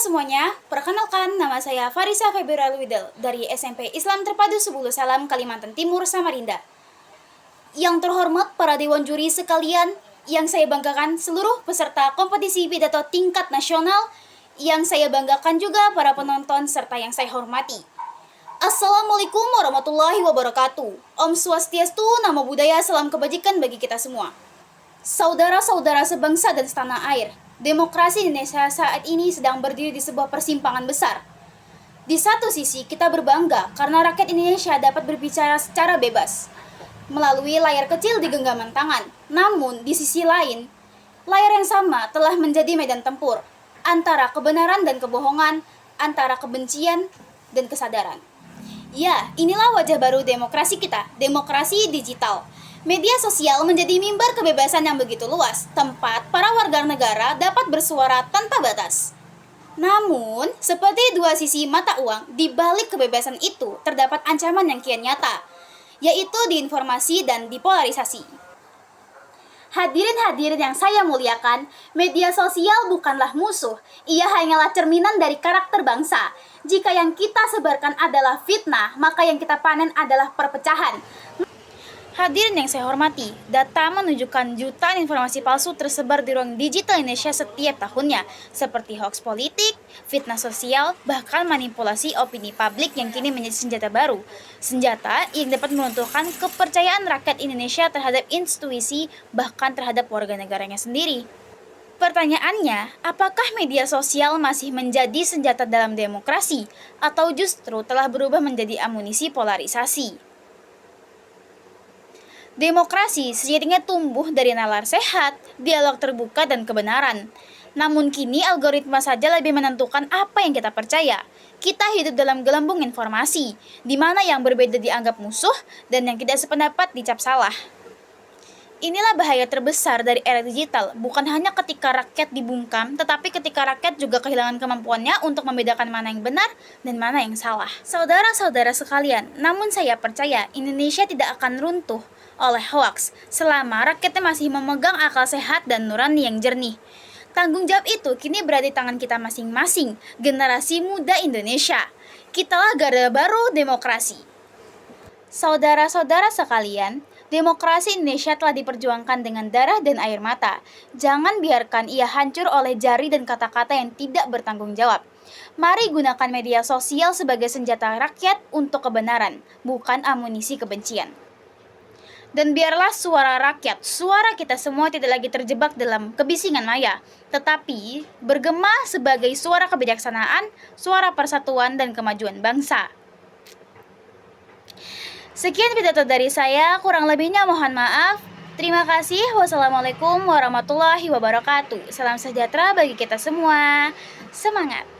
semuanya, perkenalkan nama saya Farisa Febera Widel dari SMP Islam Terpadu Sebulu Salam, Kalimantan Timur, Samarinda. Yang terhormat para dewan juri sekalian, yang saya banggakan seluruh peserta kompetisi pidato tingkat nasional, yang saya banggakan juga para penonton serta yang saya hormati. Assalamualaikum warahmatullahi wabarakatuh. Om Swastiastu, Namo Buddhaya, salam kebajikan bagi kita semua. Saudara-saudara sebangsa dan setanah air, demokrasi Indonesia saat ini sedang berdiri di sebuah persimpangan besar. Di satu sisi kita berbangga karena rakyat Indonesia dapat berbicara secara bebas melalui layar kecil di genggaman tangan. Namun di sisi lain, layar yang sama telah menjadi medan tempur antara kebenaran dan kebohongan, antara kebencian dan kesadaran. Ya, inilah wajah baru demokrasi kita, demokrasi digital. Media sosial menjadi mimbar kebebasan yang begitu luas, tempat para warga negara dapat bersuara tanpa batas. Namun, seperti dua sisi mata uang, di balik kebebasan itu terdapat ancaman yang kian nyata, yaitu di informasi dan dipolarisasi. Hadirin-hadirin yang saya muliakan, media sosial bukanlah musuh, ia hanyalah cerminan dari karakter bangsa. Jika yang kita sebarkan adalah fitnah, maka yang kita panen adalah perpecahan. Hadirin yang saya hormati, data menunjukkan jutaan informasi palsu tersebar di ruang digital Indonesia setiap tahunnya, seperti hoax politik, fitnah sosial, bahkan manipulasi opini publik yang kini menjadi senjata baru. Senjata yang dapat meruntuhkan kepercayaan rakyat Indonesia terhadap institusi, bahkan terhadap warga negaranya sendiri. Pertanyaannya, apakah media sosial masih menjadi senjata dalam demokrasi, atau justru telah berubah menjadi amunisi polarisasi? Demokrasi sejatinya tumbuh dari nalar sehat, dialog terbuka, dan kebenaran. Namun kini algoritma saja lebih menentukan apa yang kita percaya. Kita hidup dalam gelembung informasi, di mana yang berbeda dianggap musuh dan yang tidak sependapat dicap salah. Inilah bahaya terbesar dari era digital, bukan hanya ketika rakyat dibungkam, tetapi ketika rakyat juga kehilangan kemampuannya untuk membedakan mana yang benar dan mana yang salah. Saudara-saudara sekalian, namun saya percaya Indonesia tidak akan runtuh oleh hoaks selama rakyatnya masih memegang akal sehat dan nurani yang jernih. Tanggung jawab itu kini berada di tangan kita masing-masing, generasi muda Indonesia. Kitalah garda baru demokrasi. Saudara-saudara sekalian, demokrasi Indonesia telah diperjuangkan dengan darah dan air mata. Jangan biarkan ia hancur oleh jari dan kata-kata yang tidak bertanggung jawab. Mari gunakan media sosial sebagai senjata rakyat untuk kebenaran, bukan amunisi kebencian. Dan biarlah suara rakyat, suara kita semua tidak lagi terjebak dalam kebisingan maya, tetapi bergema sebagai suara kebijaksanaan, suara persatuan dan kemajuan bangsa. Sekian pidato dari saya, kurang lebihnya mohon maaf. Terima kasih. Wassalamualaikum warahmatullahi wabarakatuh. Salam sejahtera bagi kita semua. Semangat!